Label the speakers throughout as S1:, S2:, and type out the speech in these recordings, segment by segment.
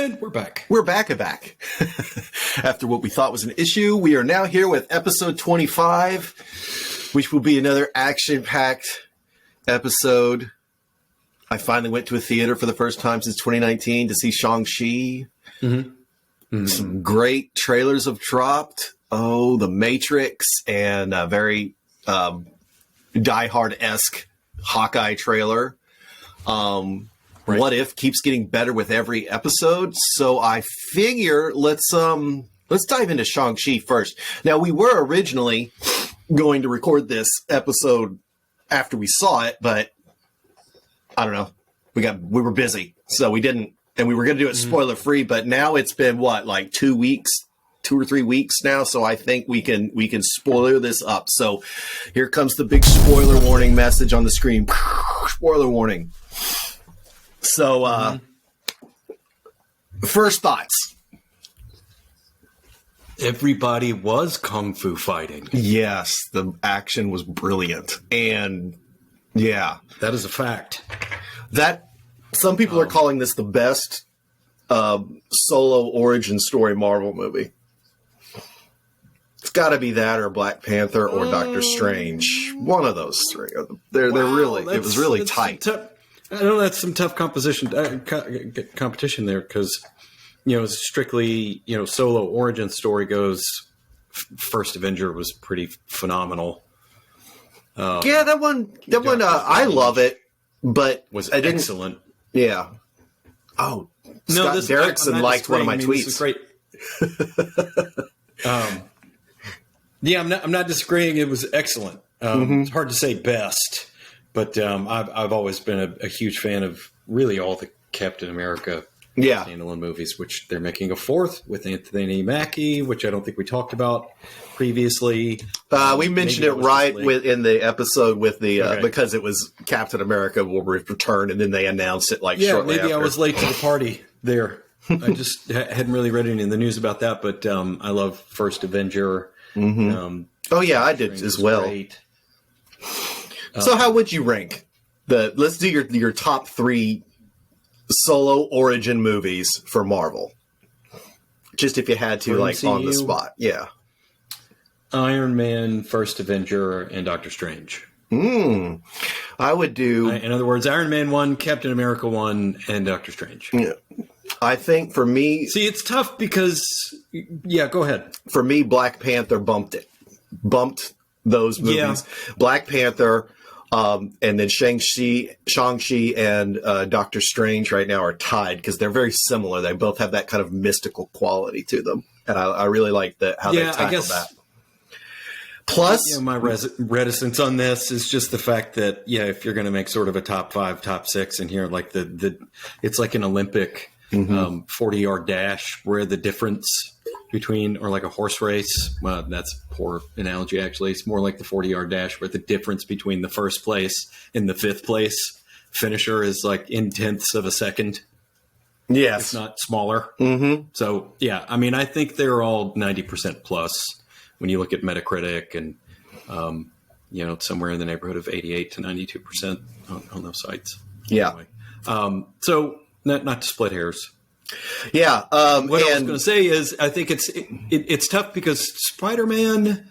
S1: And we're back.
S2: We're back. After what we thought was an issue, we are now here with episode 25, which will be another action-packed episode. I finally went to a theater for the first time since 2019 to see Shang-Chi. Some great trailers have dropped. Oh, The Matrix and a very Die Hard-esque Hawkeye trailer. Right. What If keeps getting better with every episode, so I figure let's dive into Shang-Chi first. Now, we were originally going to record this episode after we saw it, but I don't know. We were busy, so we didn't, and we were going to do it spoiler free. But now it's been like 2 or 3 weeks now, so I think we can spoiler this up. So here comes the big spoiler warning message on the screen. Spoiler warning. So, first thoughts.
S1: Everybody was kung fu fighting.
S2: Yes, the action was brilliant. And, yeah.
S1: That is a fact.
S2: That some people are calling this the best solo origin story Marvel movie. It's got to be that or Black Panther or Doctor Strange. One of those three. They're really, it was really tight.
S1: I know that's some tough competition there because, as strictly, solo origin story goes, First Avenger was pretty phenomenal.
S2: Yeah, that one, I love it, but
S1: was excellent.
S2: Yeah. Oh, Scott Derrickson liked one of my tweets.
S1: This is great. Yeah, I'm not disagreeing. It was excellent. It's hard to say best. But I've always been a huge fan of really all the Captain America standalone movies, which they're making a fourth with Anthony Mackie, which I don't think we talked about previously.
S2: We mentioned it right in the episode with the because it was Captain America will return, and then they announced it shortly after.
S1: I was late to the party there. I just hadn't really read any of the news about that, but I love First Avenger.
S2: I did as well. Great. So how would you rank let's do your top 3 solo origin movies for Marvel? Just if you had to, on the spot. Yeah.
S1: Iron Man, First Avenger, and Doctor Strange.
S2: I would do...
S1: In other words, Iron Man 1, Captain America 1, and Doctor Strange.
S2: Yeah. I think for me...
S1: See, it's tough because... Yeah, go ahead.
S2: For me, Black Panther bumped those movies. Yeah. Black Panther... and then Shang-Chi and Doctor Strange right now are tied because they're very similar. They both have that kind of mystical quality to them. And I really like how they tackle that. Plus...
S1: my reticence on this is just the fact that, if you're going to make sort of a top 5, top 6 in here, it's like an Olympic 40-yard dash where the difference... or like a horse race. Well, that's a poor analogy, actually. It's more like the 40-yard dash where the difference between the first place and the 5th place finisher is in tenths of a second.
S2: Yes.
S1: If not smaller. So, I think they're all 90% plus when you look at Metacritic and, somewhere in the neighborhood of 88 to 92% on those sites.
S2: Yeah.
S1: Anyway. So not to split hairs.
S2: Yeah.
S1: What I was going to say is I think it's tough because Spider-Man,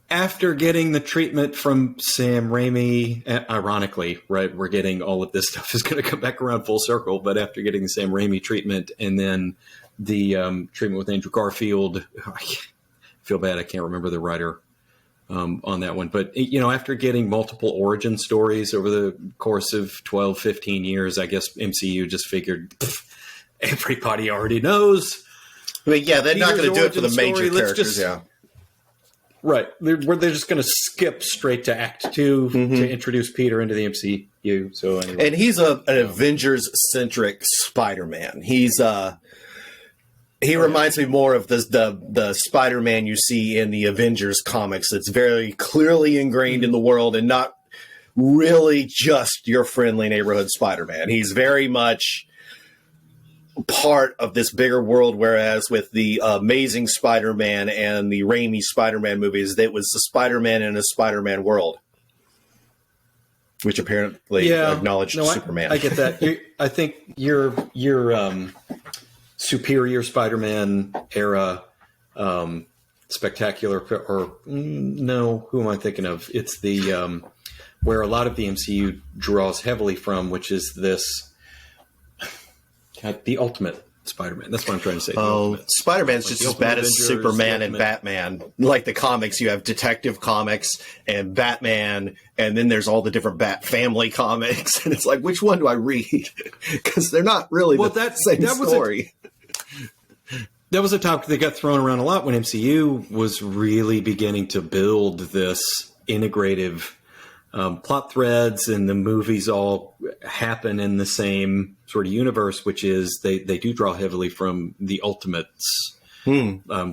S1: after getting the treatment from Sam Raimi, ironically, right, we're getting all of this stuff is going to come back around full circle, but after getting the Sam Raimi treatment and then the treatment with Andrew Garfield, I feel bad I can't remember the writer on that one. But, after getting multiple origin stories over the course of 12, 15 years, I guess MCU just figured... everybody already knows.
S2: I mean, they're not going to do it for the major characters.
S1: Right. They're just going to skip straight to Act 2 to introduce Peter into the MCU. So anyway.
S2: And he's an Avengers-centric Spider-Man. He reminds me more of the Spider-Man you see in the Avengers comics. It's very clearly ingrained in the world and not really just your friendly neighborhood Spider-Man. He's very much... part of this bigger world, whereas with the Amazing Spider-Man and the Raimi Spider-Man movies, it was a Spider-Man in a Spider-Man world. which apparently acknowledged Superman.
S1: I get that. I think your superior Spider-Man era, spectacular, or no, who am I thinking of? It's the where a lot of the MCU draws heavily from, which is this the Ultimate Spider-Man. That's what I'm trying to say.
S2: Spider-Man's just as bad as Superman and Batman. Like the comics, you have Detective Comics and Batman, and then there's all the different Bat Family comics, and it's like, which one do I read? Because they're not really the same story.
S1: That was a topic that got thrown around a lot when MCU was really beginning to build this integrative plot threads, and the movies all happen in the same sort of universe, which is they do draw heavily from the Ultimates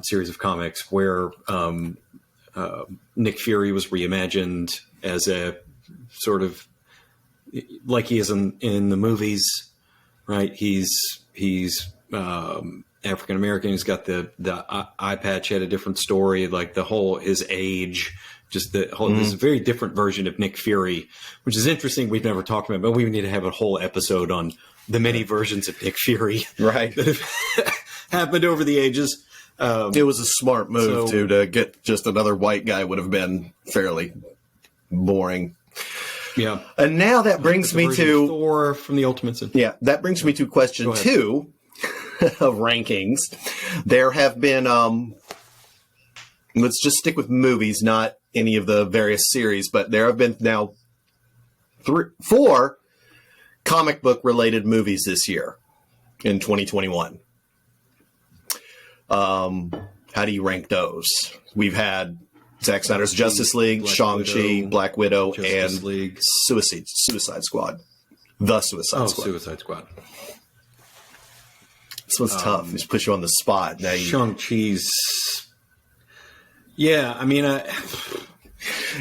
S1: series of comics, where Nick Fury was reimagined as a sort of like he is in the movies, right? He's African American. He's got the eye patch, had a different story, like the whole his age. Just the whole, this is a very different version of Nick Fury, which is interesting. We've never talked about, but we need to have a whole episode on the many versions of Nick Fury,
S2: right?
S1: That have happened over the ages.
S2: It was a smart move to get just another white guy. Would have been fairly boring.
S1: Yeah,
S2: and now that brings me to
S1: Thor from the Ultimates.
S2: Yeah, that brings me to question 2 of rankings. There have been let's just stick with movies, not any of the various series, but there have been now 4 comic book related movies this year in 2021. How do you rank those? We've had Zack Snyder's Justice League, Shang-Chi, Black Widow, and
S1: League.
S2: Suicide Squad. The Suicide Squad.
S1: Suicide Squad.
S2: This one's tough. Just put you on the spot. Now
S1: Shang-Chi's. Yeah, I mean,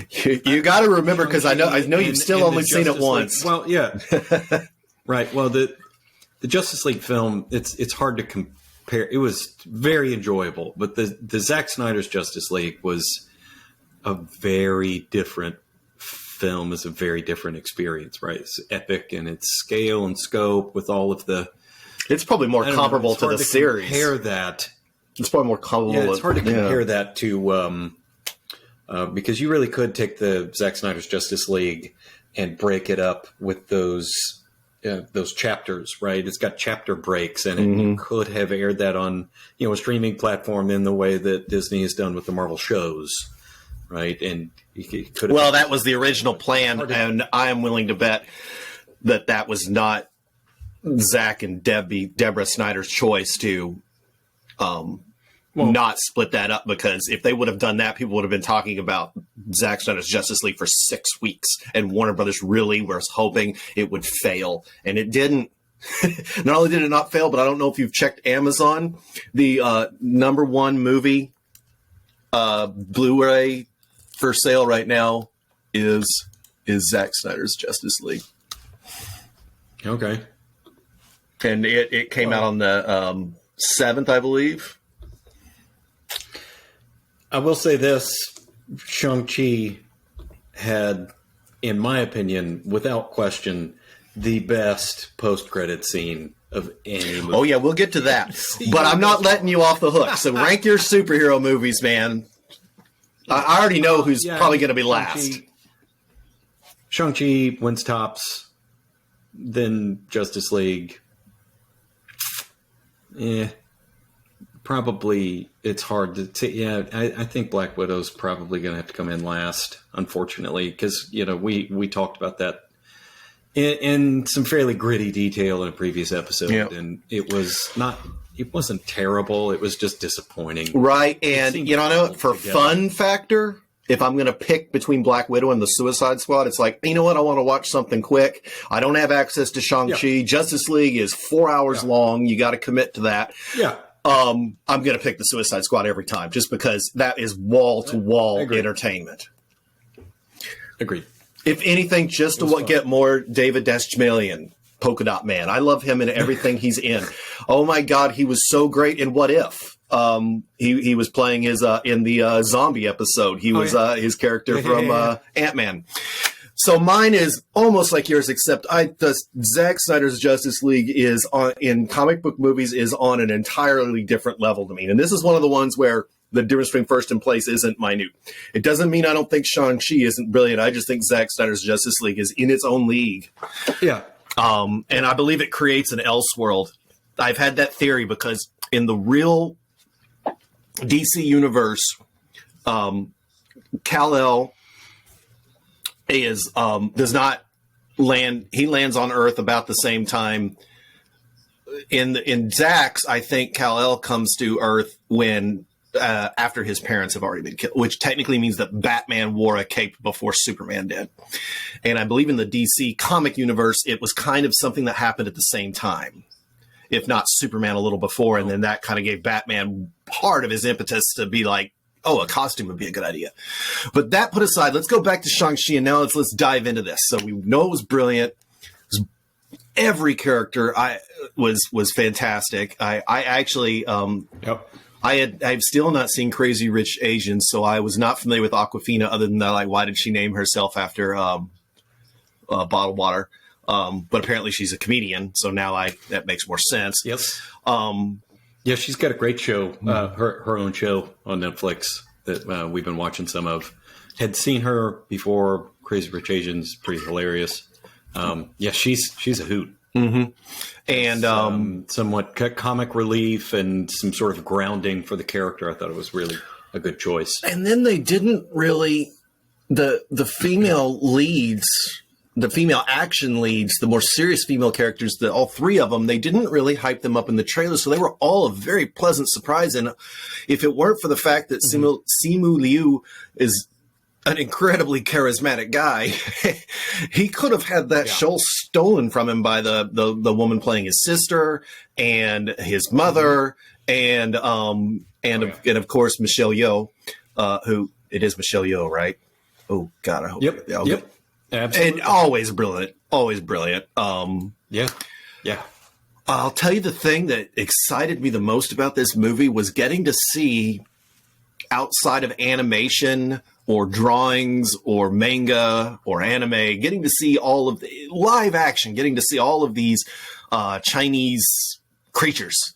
S2: you got to remember, because I know you've still only seen it once.
S1: Well, yeah, right. Well, the Justice League film, it's hard to compare. It was very enjoyable, but the Zack Snyder's Justice League was a very different film. It's a very different experience, right? It's epic in its scale and scope with all of the.
S2: It's probably more comparable to the series.
S1: Compare that.
S2: It's probably more comparable.
S1: Yeah, it's hard to compare that to because you really could take the Zack Snyder's Justice League and break it up with those chapters, right? It's got chapter breaks, and you could have aired that on a streaming platform in the way that Disney has done with the Marvel shows, right? And you could.
S2: Well, that was the original plan, and I am willing to bet that was not Zack and Deborah Snyder's choice to. Not split that up, because if they would have done that, people would have been talking about Zack Snyder's Justice League for 6 weeks, and Warner Brothers really was hoping it would fail, and it didn't. Not only did it not fail, but I don't know if you've checked Amazon. The #1 movie Blu-ray for sale right now is Zack Snyder's Justice League.
S1: Okay,
S2: and it came out on the 7th, I believe.
S1: I will say this, Shang-Chi had, in my opinion, without question, the best post-credit scene of any movie.
S2: Oh, yeah, we'll get to that. But I'm not letting you off the hook. So rank your superhero movies, man. I already know who's probably going to be last.
S1: Shang-Chi wins tops, then Justice League. Probably it's hard to say. Yeah, I think Black Widow's probably going to have to come in last, unfortunately, because we talked about that in some fairly gritty detail in a previous episode, and it wasn't terrible. It was just disappointing,
S2: right? And I know for fun factor, if I'm going to pick between Black Widow and the Suicide Squad, it's like, you know what? I want to watch something quick. I don't have access to Shang-Chi. Yeah. Justice League is 4 hours long. You got to commit to that.
S1: Yeah.
S2: I'm going to pick the Suicide Squad every time, just because that is wall-to-wall entertainment.
S1: Agreed.
S2: If anything, just to get more David Dastmalchian, Polka Dot Man. I love him in everything he's in. Oh my God, he was so great in What If. He was playing his in the zombie episode. He was his character from Ant-Man. So mine is almost like yours, except Zack Snyder's Justice League is in comic book movies is on an entirely different level to me. And this is one of the ones where the difference between first and place isn't minute. It doesn't mean I don't think Shang-Chi isn't brilliant. I just think Zack Snyder's Justice League is in its own league.
S1: Yeah.
S2: And I believe it creates an Elseworld. I've had that theory because in the real DC universe, Kal-El does not land. He lands on Earth about the same time. In Zack's, I think Kal-El comes to Earth when after his parents have already been killed, which technically means that Batman wore a cape before Superman did. And I believe in the DC comic universe, it was kind of something that happened at the same time, if not Superman a little before. And then that kind of gave Batman part of his impetus to be like, oh, a costume would be a good idea. But that put aside, let's go back to Shang-Chi, and now let's dive into this. So we know it was brilliant. Every character was fantastic. I actually I've still not seen Crazy Rich Asians, so I was not familiar with Awkwafina other than that, like, why did she name herself after bottled water? But apparently she's a comedian, so now that makes more sense.
S1: Yes. Yeah, she's got a great show, her own show on Netflix that we've been watching some of. Had seen her before Crazy Rich Asians, pretty hilarious. Yeah, she's a hoot.
S2: Mm-hmm. And
S1: somewhat comic relief and some sort of grounding for the character. I thought it was really a good choice.
S2: And then they didn't really the female leads. The female action leads, the more serious female characters, all three of them, they didn't really hype them up in the trailer. So they were all a very pleasant surprise. And if it weren't for the fact that Simu Liu is an incredibly charismatic guy, he could have had that show stolen from him by the woman playing his sister and his mother and of course Michelle Yeoh, who it is Michelle Yeoh, right? Oh God, I hope.
S1: Yep.
S2: Okay.
S1: Yep. Absolutely.
S2: And always brilliant. Always brilliant.
S1: Yeah.
S2: I'll tell you the thing that excited me the most about this movie was getting to see, outside of animation or drawings or manga or anime, getting to see all of the live action, getting to see all of these Chinese creatures.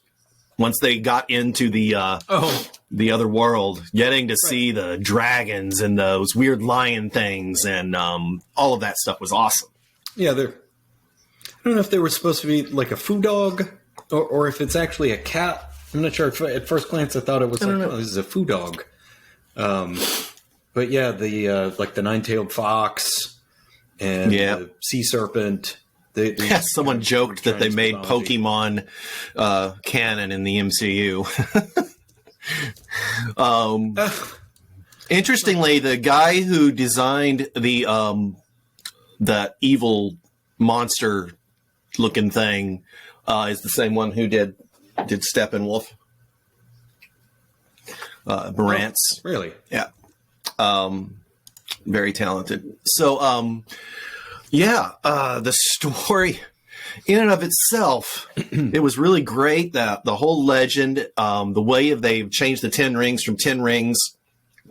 S2: Once they got into the other world, getting to see the dragons and those weird lion things and all of that stuff was awesome.
S1: Yeah, I don't know if they were supposed to be like a foo dog or if it's actually a cat. I'm not sure. At first glance, I thought it was like, oh, this is a foo dog. But yeah, the like the nine-tailed fox and the sea serpent.
S2: Someone joked that they made Pokemon canon in the MCU. Interestingly, the guy who designed the evil monster looking thing is the same one who did Steppenwolf. Marantz.
S1: Oh, really?
S2: Yeah. Very talented. So, the story in and of itself, it was really great. The whole legend, the way they've changed the 10 rings from 10 rings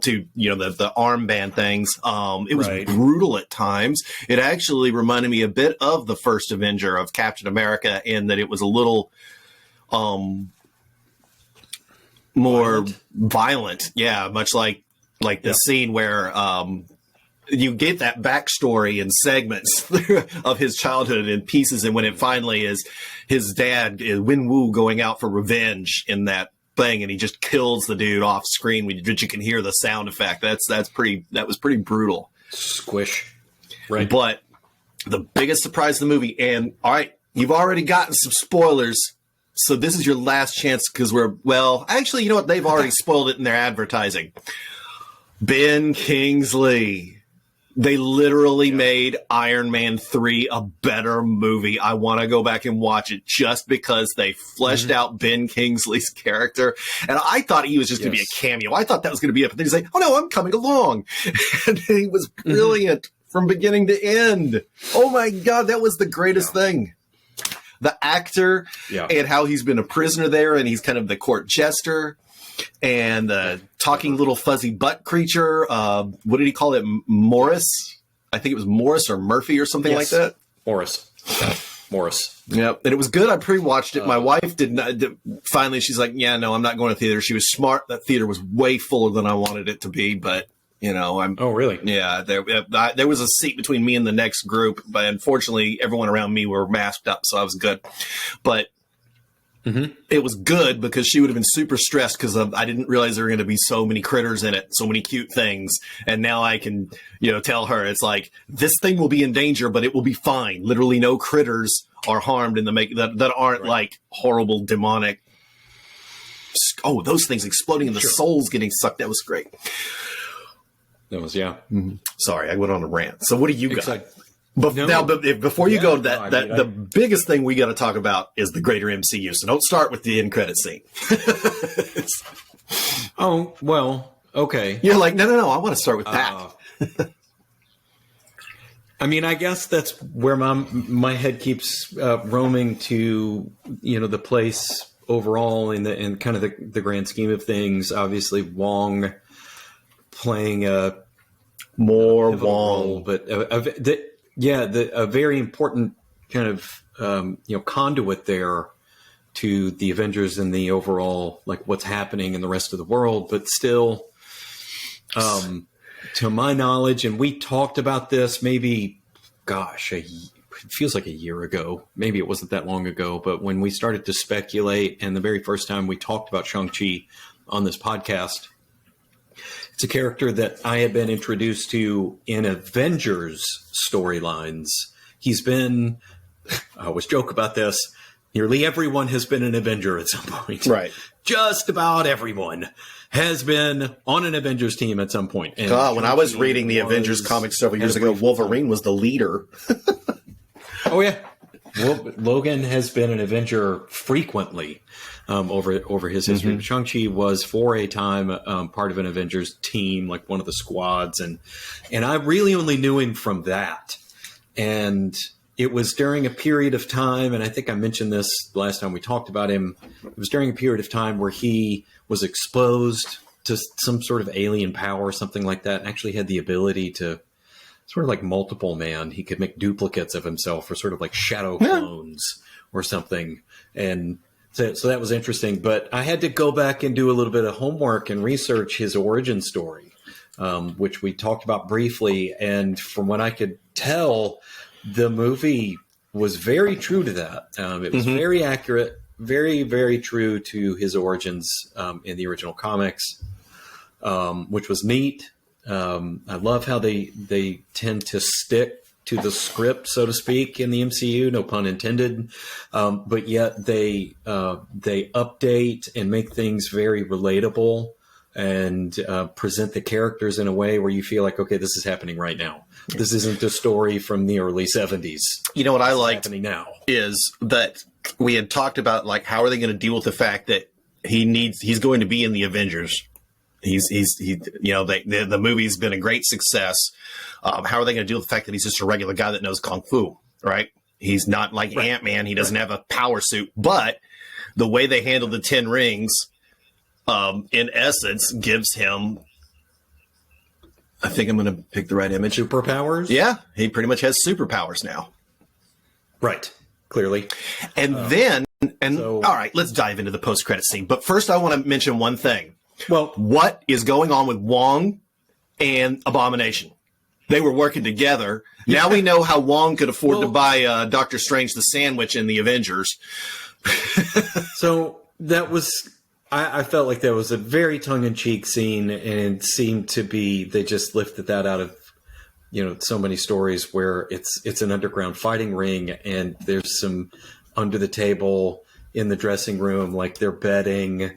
S2: to, the armband things. It was brutal at times. It actually reminded me a bit of the first Avenger of Captain America in that it was a little more violent. Yeah, much like the scene where you get that backstory in segments of his childhood in pieces, and when it finally is his dad, Win Wu, going out for revenge in that thing, and he just kills the dude off screen, but you can hear the sound effect. That was pretty brutal.
S1: Squish. Right.
S2: But the biggest surprise of the movie, and all right, you've already gotten some spoilers, so this is your last chance because actually, you know what? They've already spoiled it in their advertising. Ben Kingsley. They literally made Iron Man 3 a better movie. I want to go back and watch it just because they fleshed out Ben Kingsley's character. And I thought he was just going to be a cameo. I thought that was going to be it. But then he's like, oh, no, I'm coming along. And he was brilliant from beginning to end. Oh, my God, that was the greatest thing. The actor and how he's been a prisoner there, and he's kind of the court jester. And the talking little fuzzy butt creature, what did he call it? Morris? I think it was Morris or Murphy or something like that.
S1: Morris. Morris.
S2: Yep. And it was good. I pre-watched it. My wife did not. Finally, she's like, yeah, no, I'm not going to theater. She was smart. That theater was way fuller than I wanted it to be. But, you know,
S1: Oh, really?
S2: Yeah, there was a seat between me and the next group. But unfortunately, everyone around me were masked up. So I was good. But it was good because she would have been super stressed because I didn't realize there were going to be so many critters in it, so many cute things. And now I can, you know, tell her it's like, this thing will be in danger, but it will be fine. Literally no critters are harmed in the that aren't like horrible demonic. Oh, those things exploding and the souls getting sucked. That was great.
S1: That was, yeah.
S2: Sorry, I went on a rant. So what do you got? But
S1: No.
S2: now, before you go to that,
S1: no, I mean,
S2: the biggest thing we got to talk about is the greater MCU. So don't start with the end credit scene.
S1: Oh, well, okay.
S2: You're like, no, I want to start with that.
S1: I mean, I guess that's where my head keeps roaming to, you know, the place overall in kind of the grand scheme of things. Obviously, Wong playing a
S2: More
S1: pivotal
S2: Wong.
S1: role, but a very important kind of conduit there to the Avengers and the overall, like, what's happening in the rest of the world. But still, to my knowledge, and we talked about this maybe, it feels like a year ago. Maybe it wasn't that long ago, but when we started to speculate, and the very first time we talked about Shang-Chi on this podcast, it's a character that I had been introduced to in Avengers storylines. He's been, I always joke about this, nearly everyone has been an Avenger at some point.
S2: Right.
S1: Just about everyone has been on an Avengers team at some point. And
S2: God, when I was
S1: Shang-Chi
S2: reading the Avengers comics several years ago, Wolverine was the leader.
S1: Oh, yeah. Well, Logan has been an Avenger frequently over his history. Shang-Chi was for a time part of an Avengers team, like one of the squads. And I really only knew him from that. And it was during a period of time, and I think I mentioned this last time we talked about him, it was during a period of time where he was exposed to some sort of alien power or something like that, and actually had the ability to sort of like multiple man. He could make duplicates of himself or sort of like shadow clones or something. And so that was interesting. But I had to go back and do a little bit of homework and research his origin story, which we talked about briefly. And from what I could tell, the movie was very true to that. It was very accurate, very, very true to his origins in the original comics, which was neat. I love how they tend to stick to the script, so to speak, in the MCU, no pun intended. But yet they update and make things very relatable and present the characters in a way where you feel like, okay, this is happening right now. This isn't a story from the early 70s.
S2: You know what I liked
S1: happening now
S2: is that we had talked about, like, how are they going to deal with the fact that he's going to be in the Avengers. The movie's been a great success. How are they going to deal with the fact that he's just a regular guy that knows Kung Fu, right? He's not like Ant-Man. He doesn't have a power suit, but the way they handle the 10 rings, in essence, gives him, I think I'm going to pick the right image.
S1: superpowers.
S2: Yeah. He pretty much has superpowers now.
S1: Right. Clearly.
S2: And all right, let's dive into the post-credit scene. But first I want to mention one thing.
S1: Well,
S2: What is going on with Wong and Abomination? They were working together. Now we know how Wong could afford to buy Doctor Strange the sandwich in the Avengers.
S1: so that was, I felt like that was a very tongue-in-cheek scene, and it seemed to be, they just lifted that out of, so many stories where it's an underground fighting ring, and there's some under the table in the dressing room, like they're betting.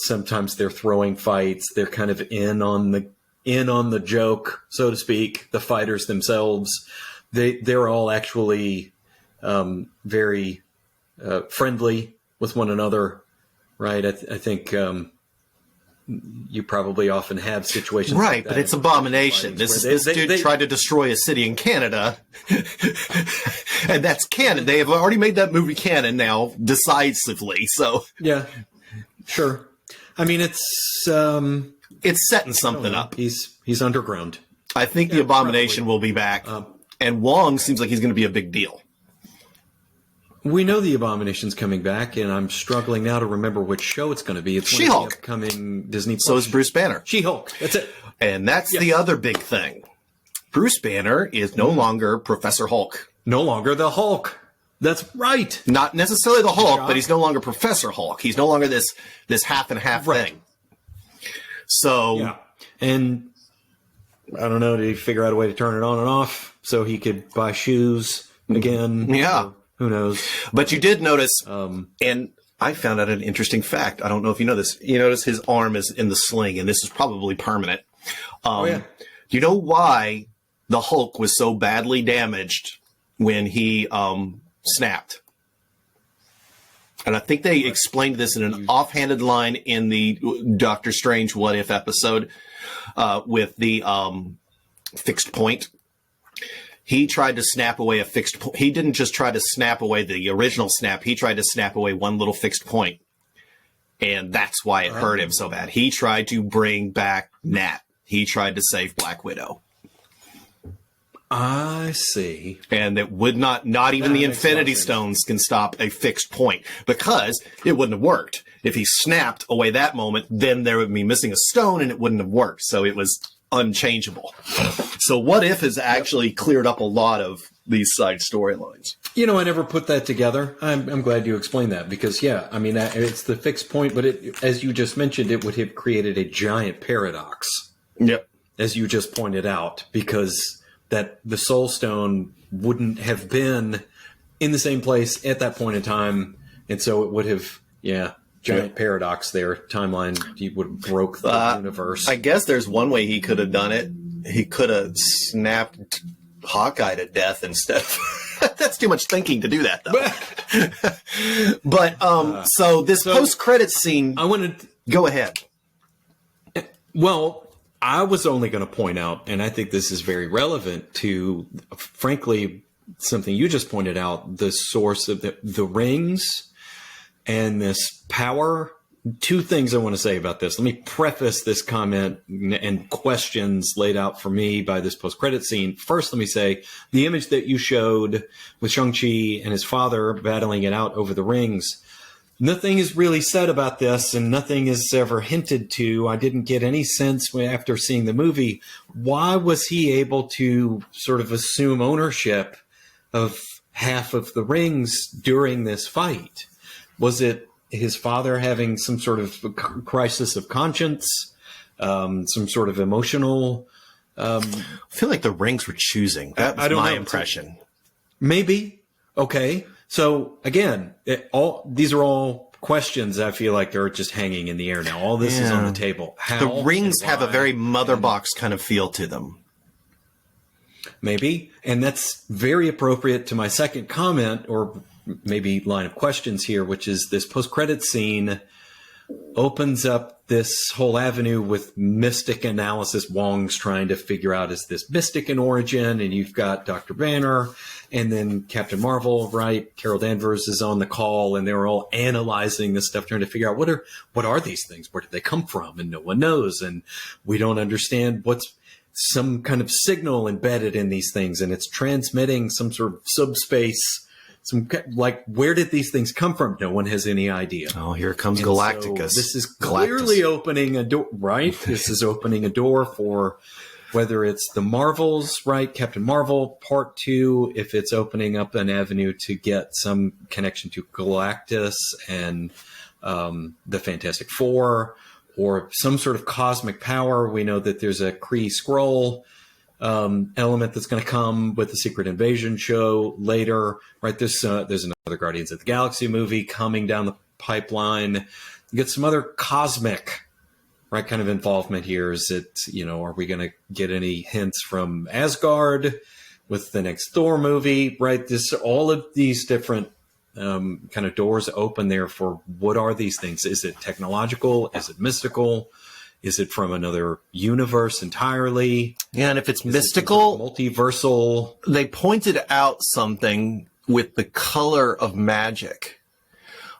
S1: Sometimes they're throwing fights. They're kind of in on the joke, so to speak. The fighters themselves, they're all actually very friendly with one another, right? I think you probably often have situations,
S2: Right?
S1: like that,
S2: but it's Abomination. This dude tried to destroy a city in Canada, and that's canon. They have already made that movie canon now, decisively. So
S1: yeah. Sure. I mean, it's
S2: setting something up.
S1: He's underground.
S2: I think the Abomination will be back. And Wong seems like he's going to be a big deal.
S1: We know the Abomination's coming back, and I'm struggling now to remember which show it's going to be. It's one of
S2: She-Hulk.
S1: the upcoming Disney Plus.
S2: So is Bruce Banner.
S1: She-Hulk. That's it.
S2: And that's the other big thing. Bruce Banner is no longer Professor Hulk.
S1: No longer the Hulk. That's right.
S2: Not necessarily the Hulk, but he's no longer Professor Hulk. He's no longer this half and half thing. So,
S1: yeah. And I don't know, did he figure out a way to turn it on and off so he could buy shoes again?
S2: Yeah.
S1: Who knows?
S2: But you did notice, and I found out an interesting fact. I don't know if you know this. You notice his arm is in the sling, and this is probably permanent. Do you know why the Hulk was so badly damaged when he snapped? And I think they explained this in an offhanded line in the Doctor Strange What If episode with the fixed point. He tried to snap away a fixed point. He didn't just try to snap away the original snap. He tried to snap away one little fixed point. And that's why it hurt him so bad. He tried to bring back Nat. He tried to save Black Widow.
S1: I see.
S2: And it would not even the Infinity Stones can stop a fixed point, because it wouldn't have worked. If he snapped away that moment, then there would be missing a stone and it wouldn't have worked. So it was unchangeable. So What If has actually cleared up a lot of these side storylines.
S1: You know, I never put that together. I'm glad you explained that, because, yeah, I mean, it's the fixed point, but as you just mentioned, it would have created a giant paradox.
S2: Yep.
S1: As you just pointed out, because that the Soul Stone wouldn't have been in the same place at that point in time. And so it would have, giant paradox there. Timeline, he would have broke the universe.
S2: I guess there's one way he could have done it. He could have snapped Hawkeye to death instead of... That's too much thinking to do that, though. But, so this post-credit scene...
S1: I wanted...
S2: Go ahead.
S1: Well, I was only going to point out, and I think this is very relevant to, frankly, something you just pointed out, the source of the rings and this power. Two things I want to say about this. Let me preface this comment and questions laid out for me by this post-credit scene. First, let me say the image that you showed with Shang-Chi and his father battling it out over the rings, nothing is really said about this, and nothing is ever hinted to. I didn't get any sense after seeing the movie. Why was he able to sort of assume ownership of half of the rings during this fight? Was it his father having some sort of crisis of conscience, some sort of emotional...
S2: I feel like the rings were choosing. That was my impression.
S1: Maybe. Okay. So again, these are all questions I feel like are just hanging in the air now. All this is on the table. How
S2: the rings have a very mother box kind of feel to them.
S1: Maybe. And that's very appropriate to my second comment, or maybe line of questions here, which is this post-credit scene opens up this whole avenue with mystic analysis. Wong's trying to figure out, is this mystic in origin? And you've got Dr. Banner and then Captain Marvel, right? Carol Danvers is on the call, and they're all analyzing this stuff, trying to figure out what are these things? Where did they come from? And no one knows. And we don't understand what's some kind of signal embedded in these things. And it's transmitting some sort of subspace. Where did these things come from? No one has any idea.
S2: Oh, here comes Galacticus.
S1: So this is clearly opening a door, right? This is opening a door for whether it's the Marvels, right? Captain Marvel Part 2, if it's opening up an avenue to get some connection to Galactus and the Fantastic Four, or some sort of cosmic power. We know that there's a Kree Skrull element that's going to come with the Secret Invasion show later, right? There's another Guardians of the Galaxy movie coming down the pipeline. You get some other cosmic, right, kind of involvement here. Is it, are we going to get any hints from Asgard with the next Thor movie, right? All of these different kind of doors open there for what are these things? Is it technological? Is it mystical? Is it from another universe entirely?
S2: Yeah, and if it's mystical,
S1: multiversal.
S2: They pointed out something with the color of magic.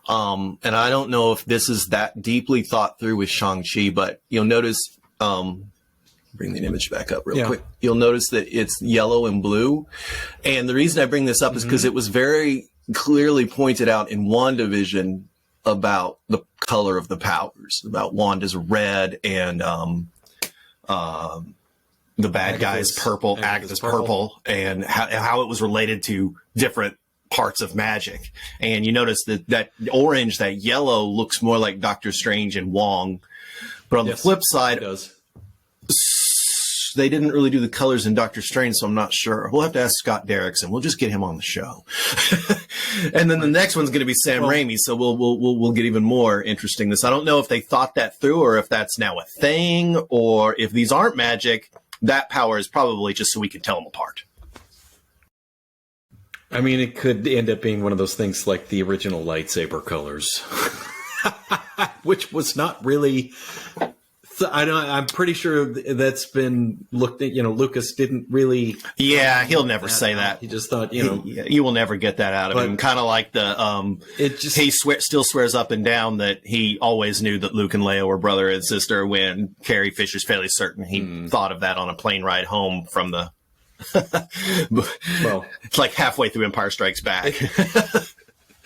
S2: And I don't know if this is that deeply thought through with Shang-Chi, but you'll notice bring the image back up real
S1: Yeah.
S2: quick. You'll notice that it's yellow and blue. And the reason I bring this up is because it was very clearly pointed out in WandaVision about the color of the powers, about Wanda's red and the bad guy's purple, Agatha's purple, and how it was related to different parts of magic. And you notice that orange, that yellow looks more like Doctor Strange and Wong. But on the flip side,
S1: it does.
S2: They didn't really do the colors in Doctor Strange, so I'm not sure. We'll have to ask Scott Derrickson. We'll just get him on the show. And then the next one's going to be Sam Raimi, so we'll get even more interesting. I don't know if they thought that through, or if that's now a thing, or if these aren't magic. That power is probably just so we can tell them apart.
S1: I mean, it could end up being one of those things like the original lightsaber colors, which was not really. I'm pretty sure that's been looked at. Lucas didn't really.
S2: Yeah, he'll never say that.
S1: He just thought,
S2: you will never get that out of him. Kind of like the he still swears up and down that he always knew that Luke and Leia were brother and sister. When Carrie Fisher's fairly certain he thought of that on a plane ride home from the. Well, it's like halfway through Empire Strikes Back.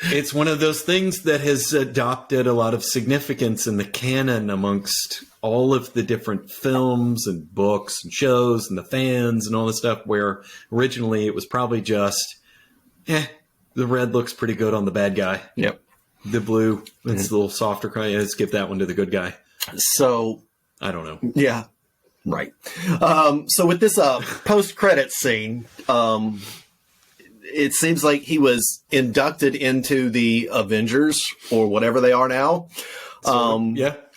S1: It's one of those things that has adopted a lot of significance in the canon amongst all of the different films and books and shows and the fans and all this stuff, where originally it was probably just, the red looks pretty good on the bad guy.
S2: Yep.
S1: The blue, it's a little softer cry. Let's give that one to the good guy.
S2: So,
S1: I don't know.
S2: Yeah. Right. So with this post-credit scene, it seems like he was inducted into the Avengers or whatever they are now.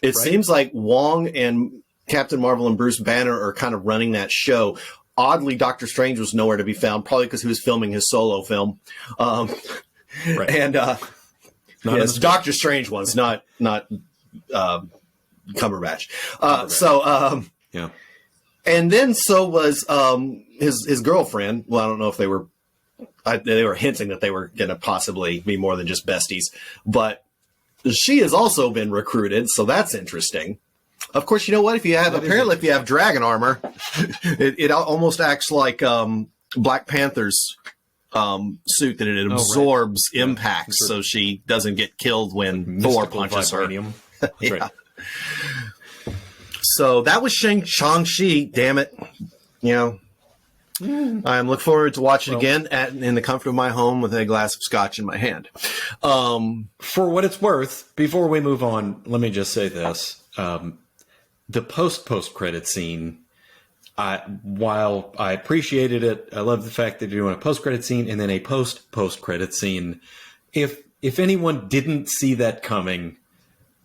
S2: It seems like Wong and Captain Marvel and Bruce Banner are kind of running that show. Oddly, Doctor Strange was nowhere to be found, probably because he was filming his solo film. And yes, Doctor Strange was not Cumberbatch.
S1: Yeah.
S2: And then so was his girlfriend. Well, I don't know if they were hinting that they were going to possibly be more than just besties, but she has also been recruited, so that's interesting. Of course, you know what? If you have dragon armor, it almost acts like Black Panther's suit, that it absorbs impacts, so she doesn't get killed when Thor punches her.
S1: That's right.
S2: So that was Shang-Chi. Damn it. I'm looking forward to watching again in the comfort of my home with a glass of scotch in my hand.
S1: For what it's worth, before we move on, let me just say this. The post-credit scene, while I appreciated it, I love the fact that you're doing a post-credit scene and then a post-credit scene. If anyone didn't see that coming,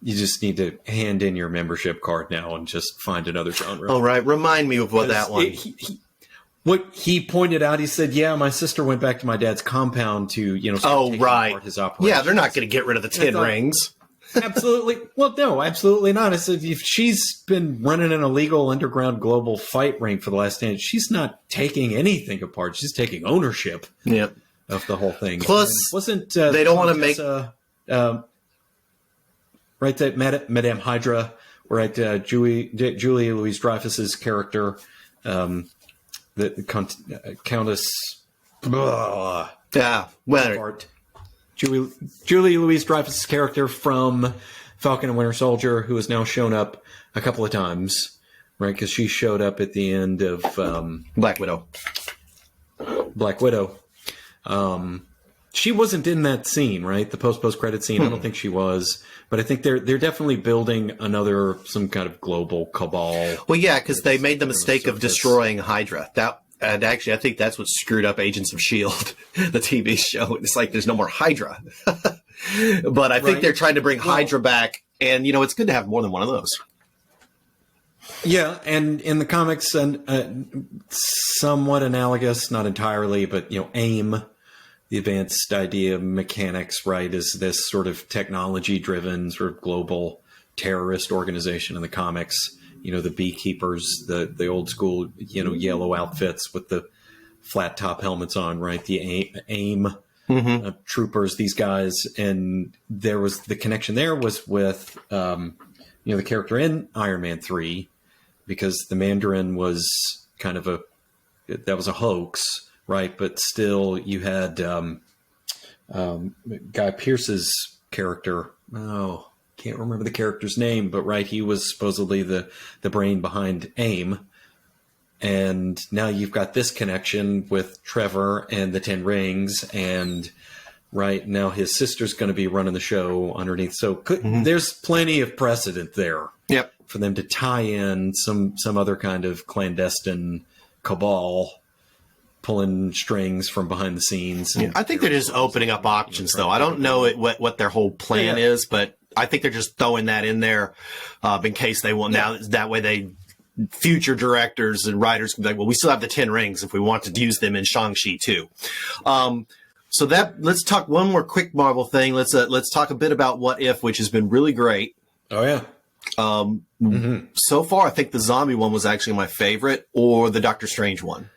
S1: you just need to hand in your membership card now and just find another genre.
S2: All right. Remind me of what that one.
S1: What he pointed out, he said, my sister went back to my dad's compound to, taking apart his operation.
S2: Yeah, they're not going to get rid of the 10 rings.
S1: Absolutely. Well, no, absolutely not. I said, if she's been running an illegal underground global fight ring for the last 10 years, she's not taking anything apart. She's taking ownership of the whole thing.
S2: Plus,
S1: wasn't
S2: they don't want to make...
S1: right, that Madame Hydra, right, Julia Louis-Dreyfus's character... the Countess. Julie Louis-Dreyfus' character from Falcon and Winter Soldier, who has now shown up a couple of times, right? Because she showed up at the end of
S2: Black Widow.
S1: She wasn't in that scene, right? The post credit scene. I don't think she was, but I think they're definitely building some kind of global cabal.
S2: Well, yeah, because they made the mistake of destroying Hydra. And actually, I think that's what screwed up Agents of S.H.I.E.L.D., the TV show. It's like there's no more Hydra. But I think they're trying to bring Hydra back, and it's good to have more than one of those.
S1: Yeah, and in the comics, and somewhat analogous, not entirely, but AIM. The advanced idea of mechanics, right, is this sort of technology-driven sort of global terrorist organization in the comics. The beekeepers, the old school, yellow outfits with the flat top helmets on, right? The AIM troopers, these guys. And the connection there was with, the character in Iron Man 3 because the Mandarin was kind of that was a hoax, right? But still, you had Guy Pearce's character. Oh, can't remember the character's name, but right, he was supposedly the brain behind AIM. And now you've got this connection with Trevor and the Ten Rings, and right now his sister's going to be running the show underneath. So there's plenty of precedent there.
S2: Yep.
S1: For them to tie in some other kind of clandestine cabal pulling strings from behind the scenes.
S2: Yeah. I think they're just opening up options, though. I don't know what their whole plan is, but I think they're just throwing that in there in case they want. Now that way future directors and writers can be like, well, we still have the Ten Rings if we want to use them in Shang-Chi too. So let's talk one more quick Marvel thing. Let's talk a bit about What If, which has been really great.
S1: Oh yeah.
S2: So far, I think the zombie one was actually my favorite, or the Doctor Strange one.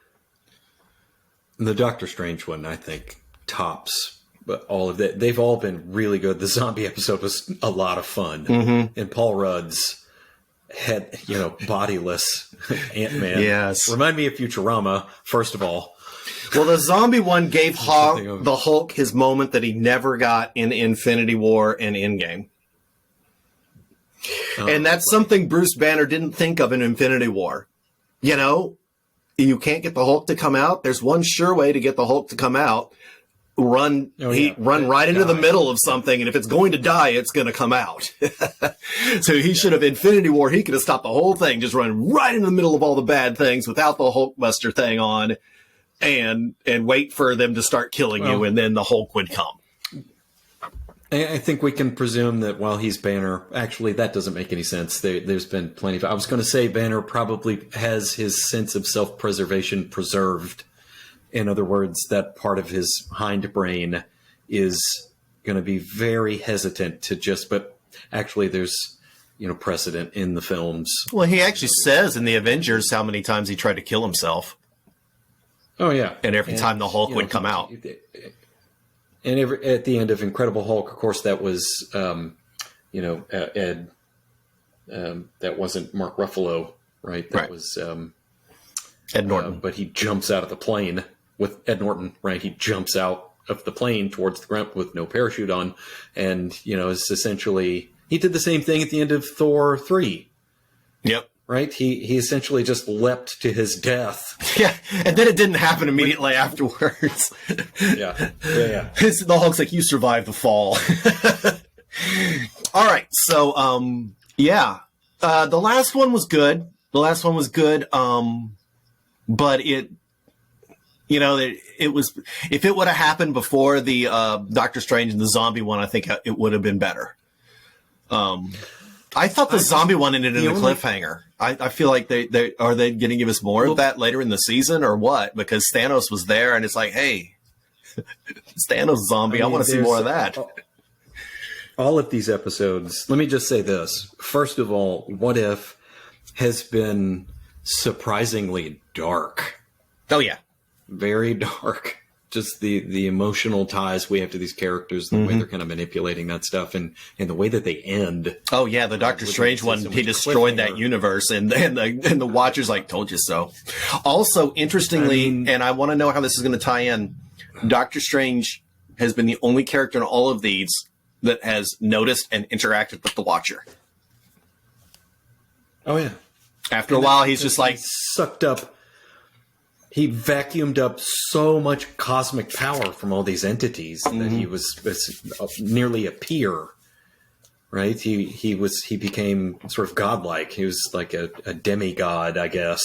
S1: The Doctor Strange one, I think, tops. But all of that, they've all been really good. The zombie episode was a lot of fun, and Paul Rudd's head, bodiless Ant-Man.
S2: Yes.
S1: Remind me of Futurama, first of all.
S2: Well, the zombie one gave the Hulk his moment that he never got in Infinity War and Endgame. And that's something Bruce Banner didn't think of in Infinity War. You can't get the Hulk to come out. There's one sure way to get the Hulk to come out. Run right into the middle of something, and if it's going to die, it's going to come out. So he should have Infinity War. He could have stopped the whole thing, just run right in the middle of all the bad things without the Hulkbuster thing on, and wait for them to start killing you, and then the Hulk would come.
S1: I think we can presume that while he's Banner, actually that doesn't make any sense. There's been plenty of. I was going to say Banner probably has his sense of self-preservation preserved. In other words, that part of his hindbrain is going to be very hesitant to but actually there's, precedent in the films.
S2: Well, he actually says in the Avengers how many times he tried to kill himself.
S1: Oh, yeah.
S2: And every time the Hulk would come out.
S1: And at the end of Incredible Hulk, of course, that was, Ed, that wasn't Mark Ruffalo, right? That was
S2: Ed Norton.
S1: But he jumps out of the plane with Ed Norton, right? He jumps out of the plane towards the ground with no parachute on. And, it's essentially, he did the same thing at the end of Thor 3.
S2: Yep.
S1: Right? He essentially just leapt to his death.
S2: Yeah. And then it didn't happen immediately afterwards.
S1: Yeah.
S2: The Hulk's like, you survived the fall. All right. So, the last one was good. But it was, if it would have happened before the Doctor Strange and the zombie one, I think it would have been better. I thought the zombie one ended in a cliffhanger. I feel like they going to give us more of that later in the season or what? Because Thanos was there and it's like, hey, it's Thanos zombie. I want to see more of that.
S1: All of these episodes, let me just say this. First of all, What If has been surprisingly dark.
S2: Oh, yeah.
S1: Very dark. Just the emotional ties we have to these characters, the way they're kind of manipulating that stuff, and the way that they end.
S2: Oh yeah, the Doctor Strange one, he destroyed that universe, and the Watcher's like, told you so. Also, interestingly, and I want to know how this is going to tie in, Doctor Strange has been the only character in all of these that has noticed and interacted with the Watcher.
S1: Oh yeah.
S2: After a while, he's just like
S1: sucked up. He vacuumed up so much cosmic power from all these entities that he was nearly a peer, right? He became sort of godlike. He was like a demigod, I guess,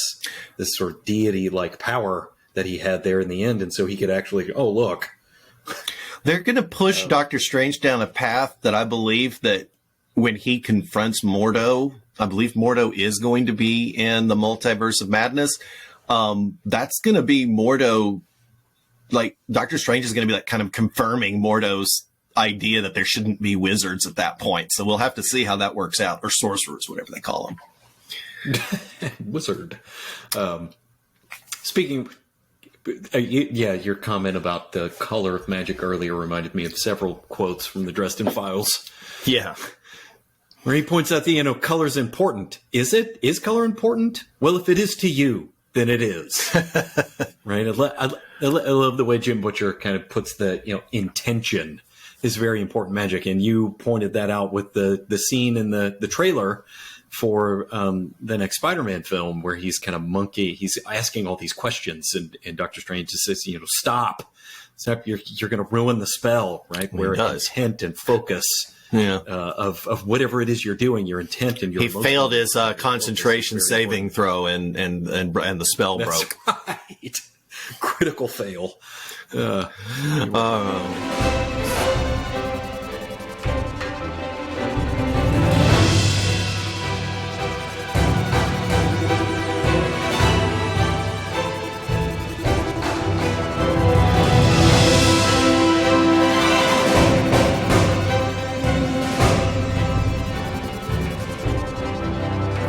S1: this sort of deity-like power that he had there in the end. And so he could actually, oh, look.
S2: They're going to push Doctor Strange down a path that I believe that when he confronts Mordo, I believe Mordo is going to be in the Multiverse of Madness. That's going to be Mordo, like Doctor Strange is going to be like kind of confirming Mordo's idea that there shouldn't be wizards at that point. So we'll have to see how that works out, or sorcerers, whatever they call them.
S1: Wizard. Speaking, your comment about the color of magic earlier reminded me of several quotes from the Dresden Files.
S2: Yeah.
S1: Where he points out that, color's important. Is it? Is color important? Well, if it is to you, then it is. Right? I love the way Jim Butcher kind of puts the, intention is very important magic. And you pointed that out with the scene in the trailer for the next Spider-Man film where he's kind of he's asking all these questions and Doctor Strange just says, stop. You're going to ruin the spell, right? Where intent and focus of whatever it is you're doing, your intent and your
S2: he failed his concentration saving throw and the spell broke.
S1: Right. Critical fail.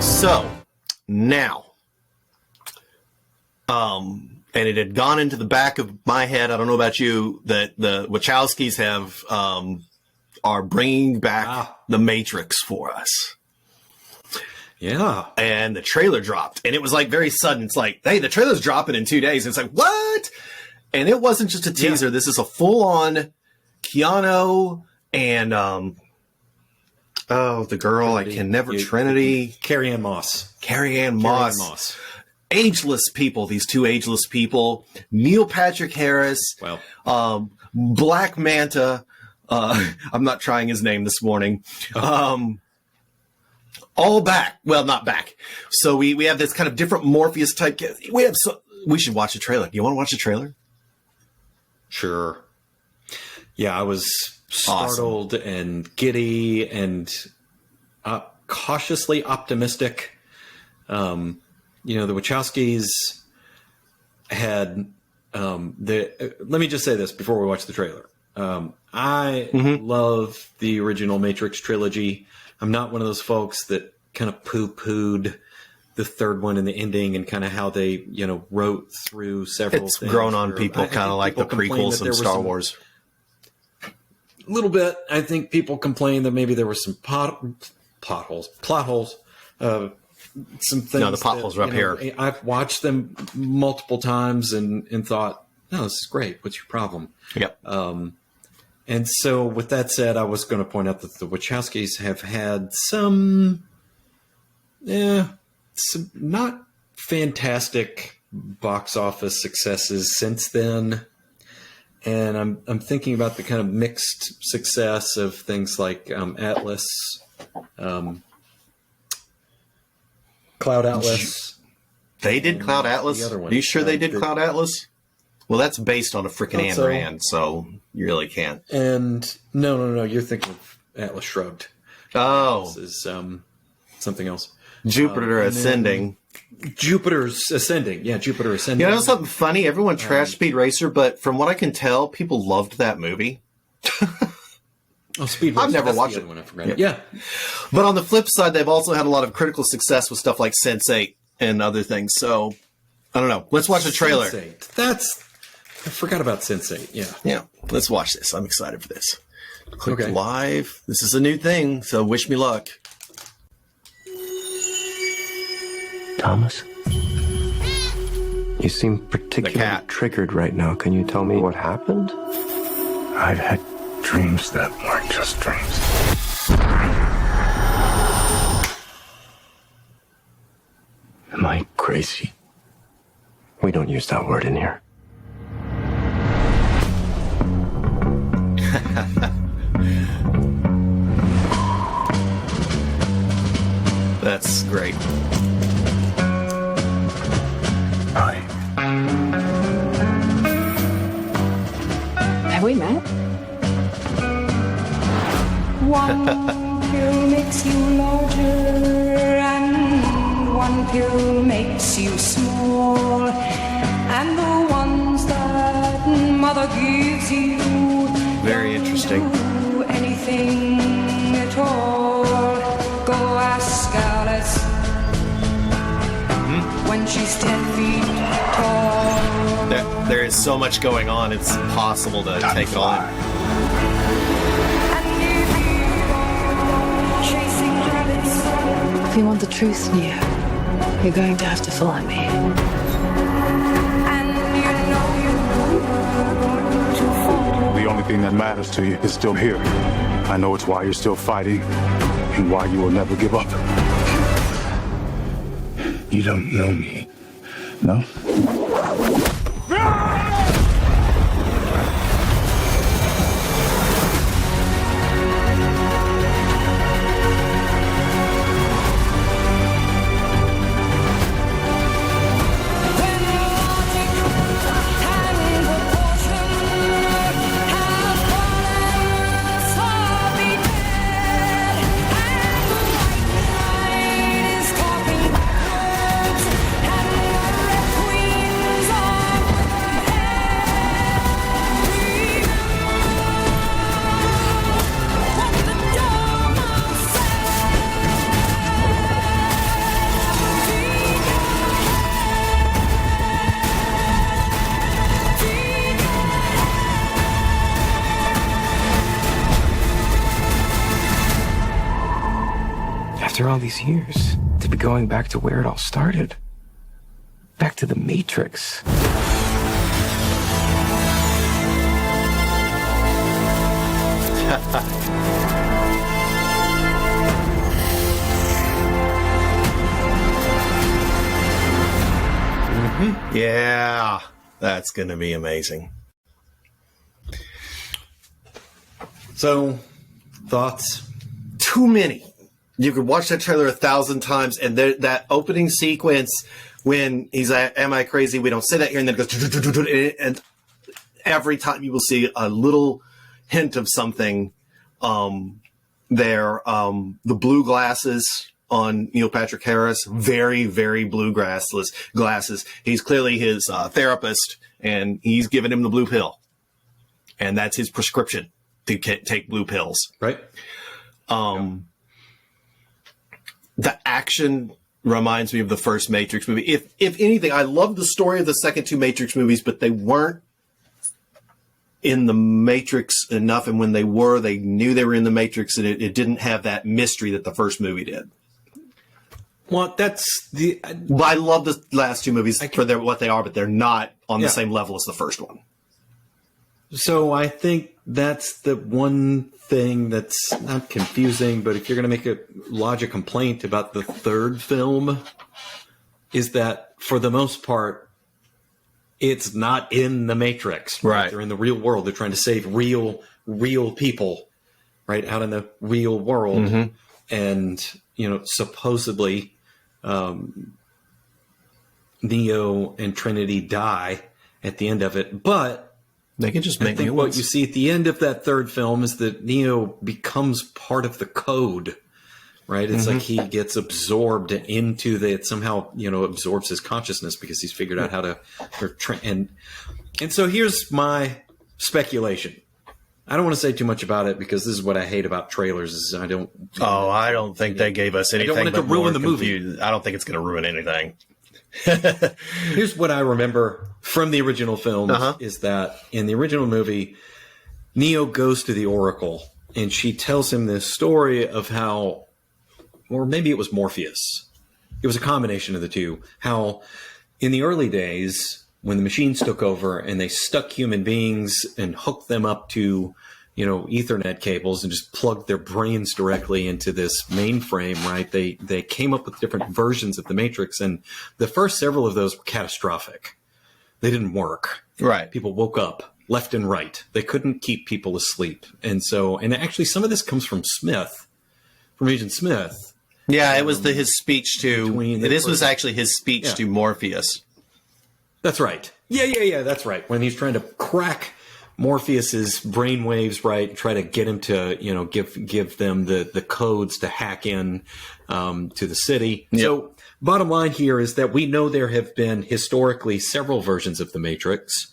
S2: So now, and it had gone into the back of my head. I don't know about you, that the Wachowskis are bringing back the Matrix for us.
S1: Yeah.
S2: And the trailer dropped, and it was like very sudden. It's like, hey, the trailer's dropping in 2 days. And it's like, what? And it wasn't just a teaser. Yeah. This is a full-on Keanu and the girl Trinity.
S1: Carrie-Ann Moss.
S2: Carrie-Ann Moss. Ageless people, these two ageless people. Neil Patrick Harris.
S1: Wow.
S2: Black Manta. I'm not trying his name this morning. All back. Well, not back. So we have this kind of different Morpheus type. We should watch the trailer. Do you want to watch the trailer?
S1: Sure. Yeah, I was startled and giddy and cautiously optimistic. The Wachowskis had let me just say this before we watch the trailer. I love the original Matrix trilogy. I'm not one of those folks that kind of poo-pooed the third one and the ending and kind of how they, wrote through several things.
S2: It's grown on people, kind of like the prequels of Star Wars.
S1: A little bit. I think people complain that maybe there were some plot holes. Some things.
S2: No, the potholes are up here.
S1: I've watched them multiple times and thought, no, this is great. What's your problem?
S2: Yep.
S1: And so with that said, I was going to point out that the Wachowskis have had some not fantastic box office successes since then. And I'm thinking about the kind of mixed success of things like Atlas, Cloud Atlas.
S2: They did Cloud Atlas? Are you sure they did Cloud Atlas? Well, that's based on a freaking Ayn Rand, so you really can't.
S1: And no, you're thinking of Atlas Shrugged.
S2: Oh.
S1: This is something else.
S2: Jupiter Ascending.
S1: Jupiter's Ascending. Yeah, Jupiter Ascending.
S2: You know something funny? Everyone trashed Speed Racer, but from what I can tell, people loved that movie.
S1: Speed Racer.
S2: I've never watched it.
S1: One I forgot. Yeah.
S2: But on the flip side, they've also had a lot of critical success with stuff like Sense8 and other things. So, I don't know. Let's watch the trailer.
S1: Sense8. I forgot about Sense8. Yeah.
S2: Yeah. Let's watch this. I'm excited for this. Click live. This is a new thing, so wish me luck.
S3: Thomas? You seem particularly triggered right now. Can you tell me what happened?
S4: I've had dreams that weren't just dreams.
S3: Am I crazy? We don't use that word in here.
S2: That's great.
S4: Hi.
S5: Have we met? One pill makes you larger and one pill makes you small. And the ones that mother gives you,
S2: very interesting.
S5: Anything at all. Go ask Alice when she's 10 feet tall.
S2: There is so much going on, it's impossible to take on.
S5: And if you go chasing
S6: you want the truth, Neo, you're going to have to follow me.
S5: And you know you were going to fall.
S4: The only thing that matters to you is still here. I know it's why you're still fighting and why you will never give up. You don't know me, no?
S7: After all these years, to be going back to where it all started. Back to the Matrix.
S2: Yeah, that's going to be amazing.
S1: So, thoughts?
S2: Too many. You could watch that trailer 1,000 times, and that opening sequence when he's like, "Am I crazy? We don't say that here," and then it goes, and every time you will see a little hint of something there. The blue glasses on Neil Patrick Harris, very, very blue glasses. He's clearly his therapist, and he's giving him the blue pill, and that's his prescription to take blue pills.
S1: Right.
S2: The action reminds me of the first Matrix movie. If anything, I love the story of the second two Matrix movies, but they weren't in the Matrix enough. And when they were, they knew they were in the Matrix, and it didn't have that mystery that the first movie did.
S1: Well, that's the...
S2: But I love the last two movies for what they are, but they're not on the same level as the first one.
S1: So I think that's the one thing that's not confusing, but if you're going to make a logic complaint about the third film, is that for the most part, it's not in the Matrix.
S2: Right.
S1: They're in the real world. They're trying to save real people, right, out in the real world. Mm-hmm. And, supposedly Neo and Trinity die at the end of it. But
S2: they can just make
S1: I think what you see at the end of that third film is that Neo becomes part of the code, right? It's like he gets absorbed into it somehow, absorbs his consciousness because he's figured out how to, and so here's my speculation. I don't want to say too much about it because this is what I hate about trailers is I don't
S2: think they gave us anything.
S1: I don't want it to ruin the movie.
S2: I don't think it's going to ruin anything.
S1: Here's what I remember from the original film is that in the original movie, Neo goes to the Oracle and she tells him this story of how, or maybe it was Morpheus. It was a combination of the two. How in the early days, when the machines took over and they stuck human beings and hooked them up to, Ethernet cables and just plugged their brains directly into this mainframe, right? They came up with different versions of the Matrix, and the first several of those were catastrophic. They didn't work.
S2: Right.
S1: People woke up left and right. They couldn't keep people asleep. And actually some of this comes from Agent Smith.
S2: Yeah, it was his speech to, this was actually his speech to Morpheus.
S1: That's right. Yeah, that's right. When he's trying to crack Morpheus's brainwaves, right, try to get him to, give them the codes to hack in to the city. Yep. So bottom line here is that we know there have been historically several versions of the Matrix,